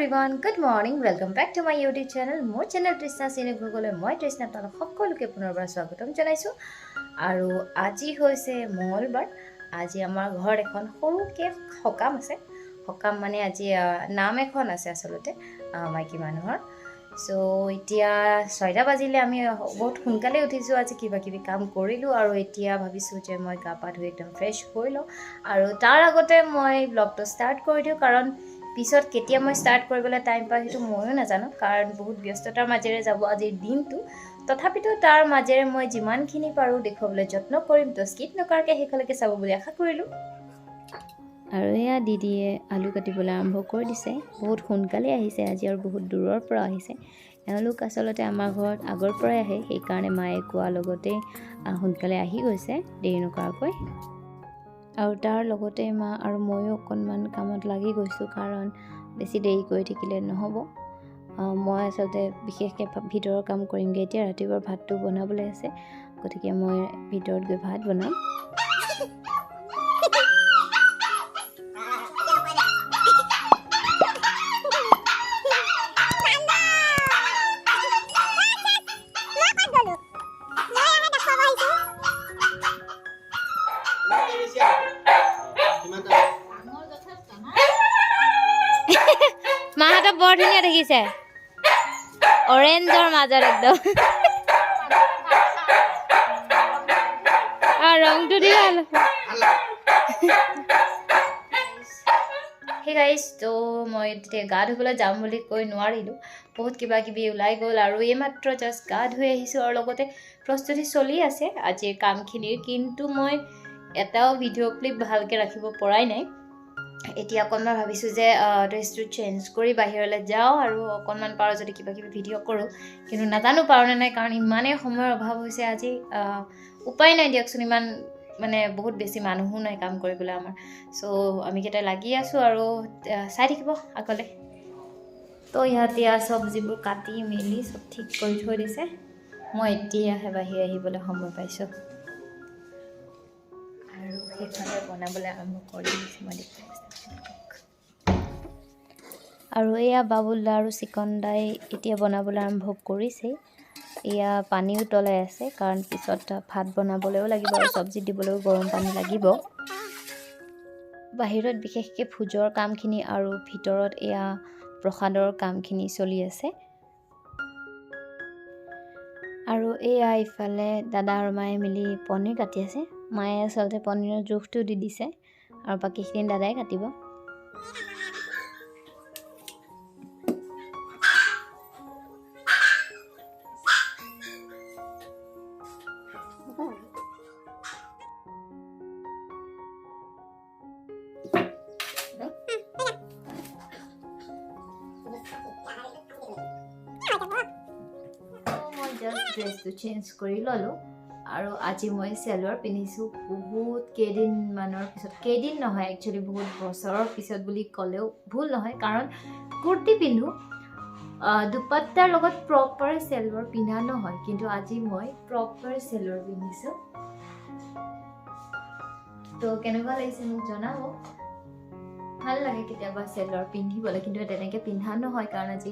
everyone, good morning. Welcome back to my YouTube channel. More channel Trishna Cine Google moi Trishna tala সকলোকে পুনৰবাৰ স্বাগতম জনাইছো আৰু আজি হৈছে মঙ্গলবাৰ আজি আমাৰ ঘৰ এখন সৰুকে সকাম আছে সকাম মানে আজি নাম এখন আছে আসলতে মাইকি মানুহৰ সো এতিয়া 6টা বাজিলে আমি বহুত সোনকালে উঠিছো আজি কিবা কিবি কাম কৰিলো আৰু এতিয়া ভাবিছো যে মই গা পা ধুই একদম ফ্ৰেশ হৈ ল আৰু তাৰ আগতে মই ব্লগটো ষ্টাৰ্ট কৰি দিও কাৰণ পিছত কেতিয়া মই ষ্টাৰ্ট কৰিবলৈ টাইম পাই সেইটো ময়ো নাজানো কাৰণ বহুত ব্যস্ততাৰ মাজেৰে যাব আজিৰ দিনটো তথাপিতো তাৰ মাজেৰে মই যিমানখিনি পাৰো দেখুৱাবলৈ যত্ন কৰিম তো স্কিপ নকৰাকৈ শেষলৈকে চাব বুলি আশা কৰিলো আৰু এয়া দিদিয়ে আলু কাটিবলৈ আৰম্ভ কৰি দিছে বহুত সোনকালে আহিছে আজি আৰু বহুত দূৰৰ পৰা আহিছে এওঁলোক আসলতে আমাৰ ঘৰত আগৰ পৰাই আহে সেইকাৰণে মায়ে কোৱা লগতে সোনকালে আহি গৈছে দেৰি নকৰাকৈ আৰু তাৰ লগতে মা আৰু ময়ো অকণমান কামত লাগি গৈছোঁ কাৰণ বেছি দেৰি কৰি থাকিলে নহ'ব মই আসলতে বিশেষকৈ ভিতৰৰ কাম কৰিমগৈ এতিয়া ৰাতিপুৱাৰ ভাতটো বনাবলৈ আছে গতিকে মই ভিতৰত গৈ ভাত বনাম মাহঁতক বৰ ধুনীয়া দেখিছে অৰেঞ্জৰ মাজত একদম ৰংটো দি ভাল হে গাইজ তো মই তেতিয়া গা ধুবলৈ যাম বুলি কৈ নোৱাৰিলোঁ বহুত কিবা কিবি ওলাই গ'ল আৰু এইমাত্ৰ জাষ্ট গা ধুই আহিছোঁ আৰু লগতে প্ৰস্তুতি চলি আছে আজিৰ কামখিনিৰ কিন্তু মই এটাও ভিডিঅ' ক্লিপ ভালকৈ ৰাখিব পৰাই নাই এতিয়া অকণমান ভাবিছোঁ যে ড্ৰেছটো চেঞ্জ কৰি বাহিৰলৈ যাওঁ আৰু অকণমান পাৰোঁ যদি কিবা কিবি ভিডিঅ' কৰোঁ কিন্তু নাজানো পাৰোঁনে নাই কাৰণ ইমানেই সময়ৰ অভাৱ হৈছে আজি উপায় নাই দিয়কচোন ইমান মানে বহুত বেছি মানুহো নাই কাম কৰিবলৈ আমাৰ চ' আমি কেইটা লাগি আছোঁ আৰু চাই থাকিব আগলৈ তো ইহঁতে চব্জিবোৰ কাটি মেলি চব ঠিক কৰি থৈ দিছে মই এতিয়াহে বাহিৰ আহিবলৈ সময় পাইছোঁ আৰু সেইফালে বনাবলৈ আৰম্ভ কৰি দিছোঁ মই আৰু এয়া বাবুল্লা আৰু চিকনদাই এতিয়া বনাবলৈ আৰম্ভ কৰিছেই এয়া পানীও তলাই আছে কাৰণ পিছত ভাত বনাবলৈও লাগিব আৰু চব্জি দিবলৈও গৰম পানী লাগিব বাহিৰত বিশেষকৈ ভোজৰ কামখিনি আৰু ভিতৰত এয়া প্ৰসাদৰ কামখিনি চলি আছে আৰু এয়া ইফালে দাদা আৰু মায়ে মিলি পনীৰ কাটি আছে মায়ে আচলতে পনীৰৰ জোখটো দি দিছে আৰু বাকীখিনি দাদাই কাটিব ড্ৰেছটো চেঞ্জ কৰি ল'লোঁ আৰু আজি মই চেলোৱাৰ পিন্ধিছোঁ বহুত কেইদিনমানৰ পিছত কেইদিন নহয় একচুৱেলি বহুত বছৰৰ পিছত বুলি ক'লেও ভুল নহয় কাৰণ কুৰ্তি পিন্ধো দুপাট্টাৰ লগত প্ৰপাৰ চেলোৱাৰ পিন্ধা নহয় কিন্তু আজি মই প্ৰপাৰ চেলোৱাৰ পিন্ধিছোঁ তো কেনেকুৱা লাগিছে মোক জনাব ভাল লাগে কেতিয়াবা চেলোৱাৰ পিন্ধিবলৈ কিন্তু তেনেকৈ পিন্ধা নহয় কাৰণ আজি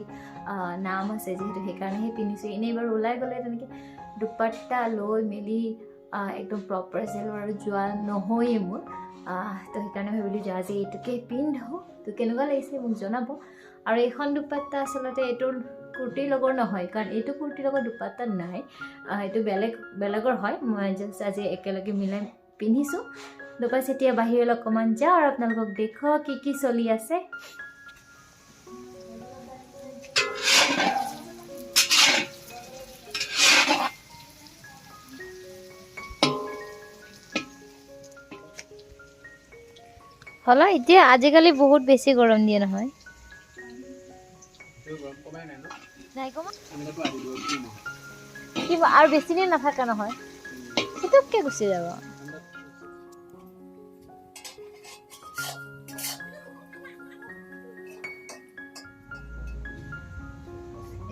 নাম আছে যিহেতু সেইকাৰণেহে পিন্ধিছোঁ এনেই বাৰু ওলাই গ'লে তেনেকৈ দুপাট্টা লৈ মেলি একদম প্ৰপাৰ চেলোৱাৰ যোৱা নহয়েই মোৰ তো সেইকাৰণে ভাবিলোঁ যে আজি এইটোকে পিন্ধো তো কেনেকুৱা লাগিছে মোক জনাব আৰু এইখন দুপাট্টা আচলতে এইটোৰ কুৰ্তিৰ লগৰ নহয় কাৰণ এইটো কুৰ্তিৰ লগত দুপাট্টা নাই এইটো বেলেগৰ হয় মই জাষ্ট আজি একেলগে মিলাই পিন্ধিছোঁ দুপাছ এতিয়া বাহিৰলৈ অকণমান যাওঁ আৰু আপোনালোকক দেখুৱাওঁ কি কি চলি আছে হলো এতিয়া আজিকালি বহুত বেছি গৰম দিয়ে নহয় আৰু বেছি দিন নাথাকে নহয় পুতুককৈ গুচি যাব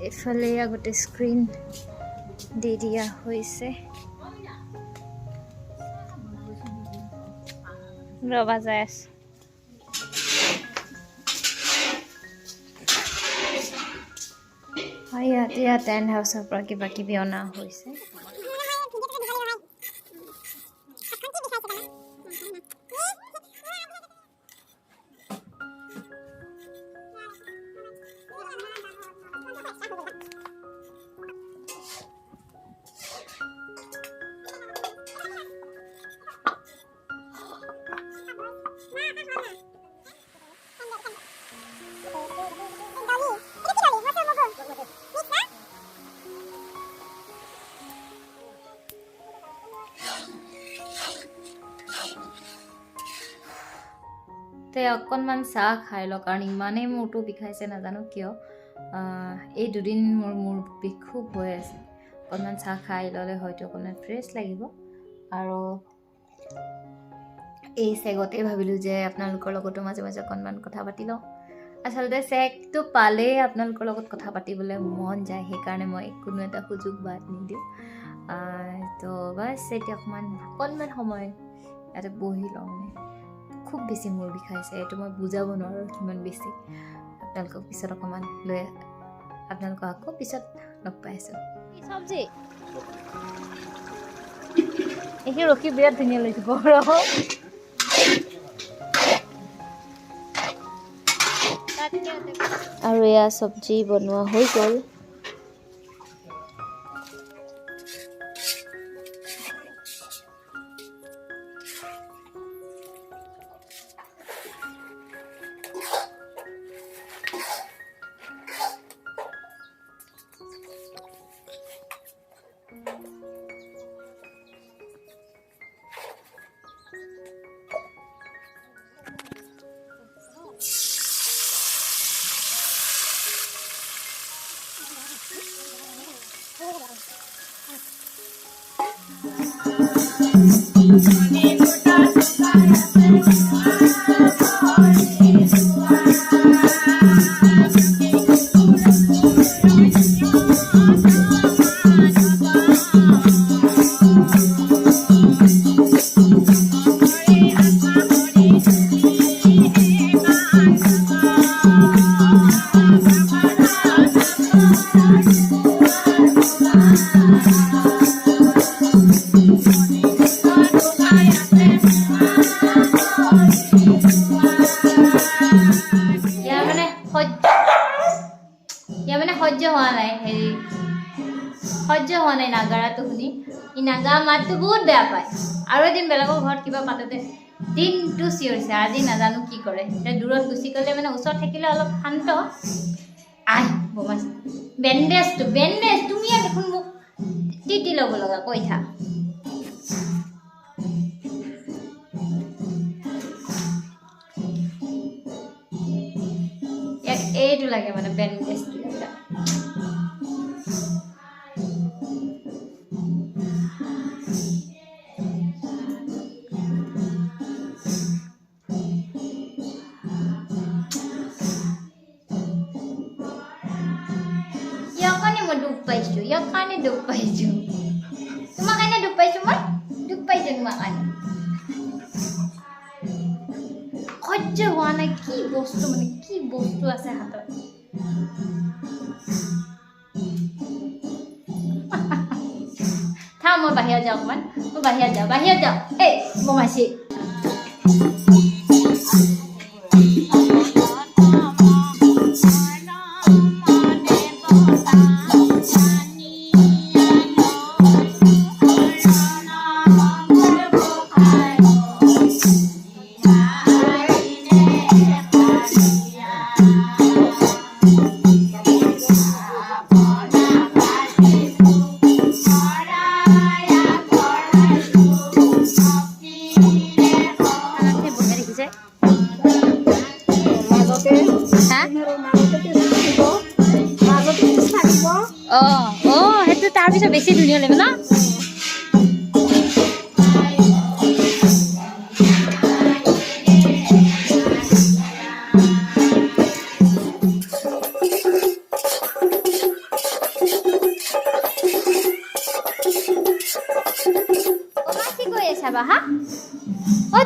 এইফালে আগতে স্ক্ৰীন দি দিয়া হৈছে ৰবা যাই আছে ইয়াতে টেণ্ট হাউচৰ পৰা কিবা কিবি অনা হৈছে। অকণমান চাহ খাই লওঁ, কাৰণ ইমানেই মূৰটো বিষাইছে নাজানো কিয়। এই দুদিন মোৰ মূৰ বিষ খুব হৈ আছে। অকণমান চাহ খাই ল'লে হয়তো অকণমান ফ্ৰেছ লাগিব। আৰু এই চেগতে ভাবিলোঁ যে আপোনালোকৰ লগতো মাজে মাজে অকণমান কথা পাতি লওঁ। আচলতে চেগটো পালেই আপোনালোকৰ লগত কথা পাতিবলৈ মন যায়, সেইকাৰণে মই কোনো এটা সুযোগ বাদ নিদিওঁ। তো বাছ এতিয়া অকণমান সময় ইয়াতে বহি লওঁ। খুব বেছি মূৰ বিষাইছে, এইটো মই বুজাব নোৱাৰোঁ কিমান বেছি। আপোনালোকক পিছত অকণমান আপোনালোকক আকৌ পিছত লগ পাই আছোঁ। চব্জি এইখিনি ৰখি বিৰাট ধুনীয়া লাগিছে। আৰু এয়া চব্জি বনোৱা হৈ গ'ল। সহ্য হোৱা নাই নাগাৰাটো শুনি। ই নাগা মাতটো বহুত বেয়া পায়। আৰু এদিন বেলেগৰ ঘৰত কিবা পাতোতে দিনটো চিঞৰিছে। আজি নাজানো কি কৰে। দূৰত গুচি গ'লে ওচৰত থাকিলে অলপ শান্ত। বেণ্ডেজ তুমি দেখোন মোক তিতি ল'ব লগা কৈ থাক। এইটো লাগে বেণ্ডেজটো। দুখ পাইছোঁ তোমাৰ কাৰণে দুখ পাইছোঁ তোমাৰ কাৰণে। সহ্য হোৱা নাই। কি বস্তু আছে হাতত। থাক মই বাহিৰত যাওঁ অকণমান। বাহিৰত যাওঁ। এই বমাইছি সেইটো তাৰপিছত বেছি ধুনীয়া লাগিব ন।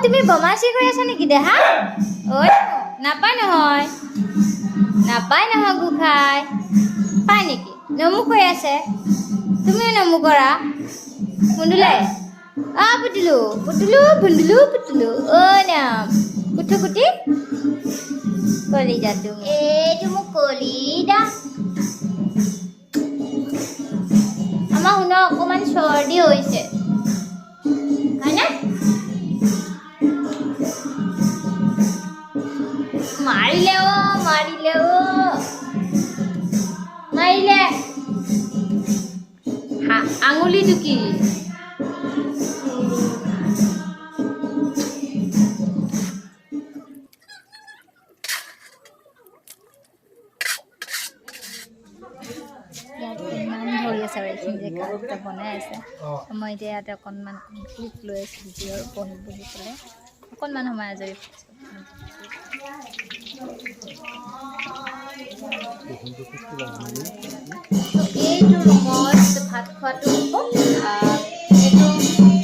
তুমি বমাচি কৰি আছা নেকি দেহা? ঐ নাপায় নহয় গোসাঁই পায় নেকি? নমু কৈ আছে তুমিও নমু কৰা মুন্দুলে পুতুলু পুতুলু ভুন্দুলু পুতুলু নাম কুঠুকুটি কলিজা তুমি এইটো মোক কলিজা আমাৰ শুন অকণমান চৰ্দি হৈছে হয়নে মাৰিলে আঙুলি টুকি ধৰি আছে আৰু এইখিনি জেগা বনাই আছে মই এতিয়া ইয়াতে অকণমান ক্লিপ লৈ আছোঁ ভিডিঅ'ৰ বহি পেলাই অকণমান সময় আজৰি এইটো ৰুমত ভাত খোৱাটো হ'ব এইটো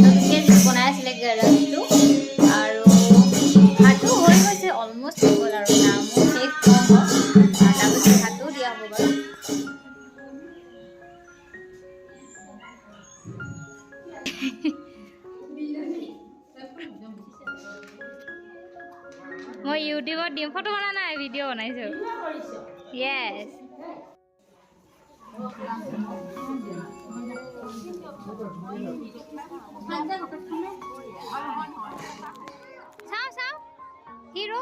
নতুনকৈ বনাই আছিলে গেৰাজটো আৰু ভাতো হৈ গৈছে অলমষ্ট হৈ গ'ল আৰু নামো শেষ নহ'ব তাৰপিছত ভাতো দিয়া হ'ব বাৰু মই ইউটিউবত দিম ফটো বনা নাই ভিডিঅ' বনাইছোঁ য়েছ চাওঁ হিৰো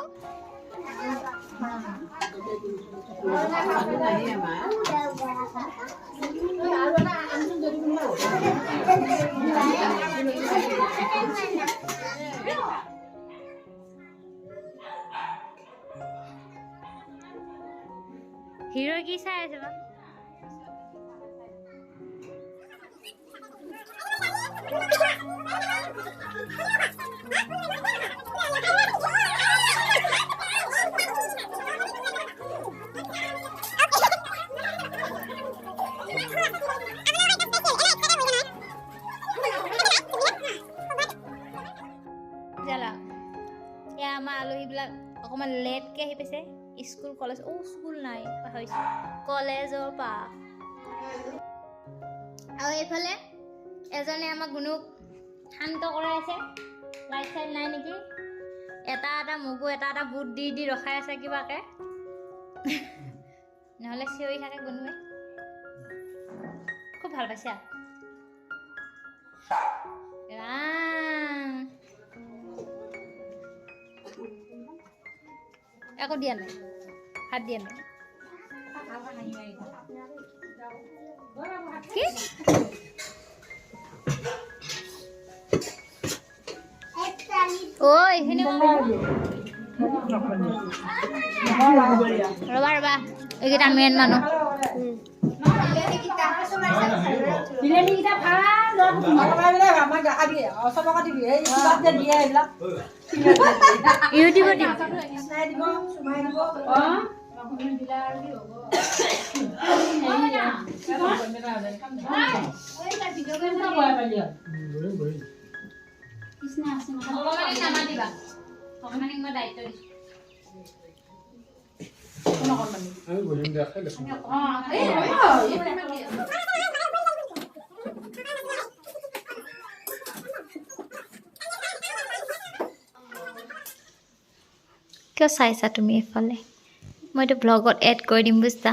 হিৰো কি চাই আছে বা আমাৰ আলহীবিলাক অকণমান লেটকৈ আহি পাইছে স্কুল কলেজ স্কুল নাই পাহৰিছোঁ কলেজৰ পৰা আৰু এইফালে এজনে আমাক গুণুক শান্ত কৰাই আছে লাইট চাইট নাই নেকি এটা মগু এটা বুট দি ৰখাই আছে কিবাকৈ নহ'লে চিঞৰি থাকে গুণুৱে খুব ভাল পাইছে একো দিয়া নাই হাত দিয়া নাই কি এইখিনি ৰবা এইকেইটা মেইন মানুহ ইউটিউবত কিয় চাইছা তুমি এইফালে মইতো ব্লগত এড কৰি দিম বুজিছা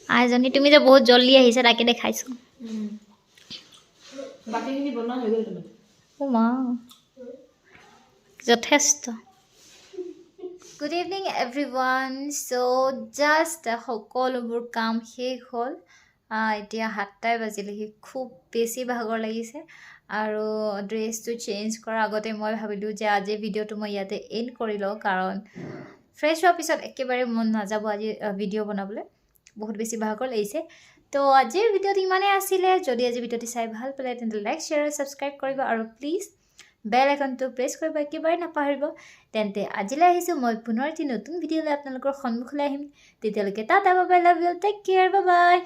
আইজনী তুমি যে বহুত জলদি আহিছা তাকে দেখাইছোঁ যথেষ্ট গুড ইভিনিং এভৰিৱান চ' জাষ্ট সকলোবোৰ কাম শেষ হ'ল এতিয়া 7টাই বাজিলেহি খুব বেছি ভাগৰ লাগিছে আৰু ড্ৰেছটো চেঞ্জ কৰাৰ আগতে মই ভাবিলোঁ যে আজি ভিডিঅ'টো মই ইয়াতে এণ্ড কৰি লওঁ কাৰণ ফ্ৰেছ হোৱাৰ পিছত একেবাৰে মন নাযাব আজি ভিডিঅ' বনাবলৈ বহুত বেছি ভাগৰ লাগিছে তো আজিৰ ভিডিঅ'টো ইমানেই আছিলে যদি আজি ভিডিঅ'টো চাই ভাল পালে তেন্তে লাইক শ্বেয়াৰ আৰু ছাবস্ক্ৰাইব কৰিব আৰু প্লিজ বেল আইকনটো প্ৰেছ কৰিব একেবাৰে নাপাহৰিব তেন্তে আজিলৈ আহিছোঁ মই পুনৰ এটি নতুন ভিডিঅ' লৈ আপোনালোকৰ সন্মুখলৈ আহিম তেতিয়ালৈকে tata bye bye love you take care bye by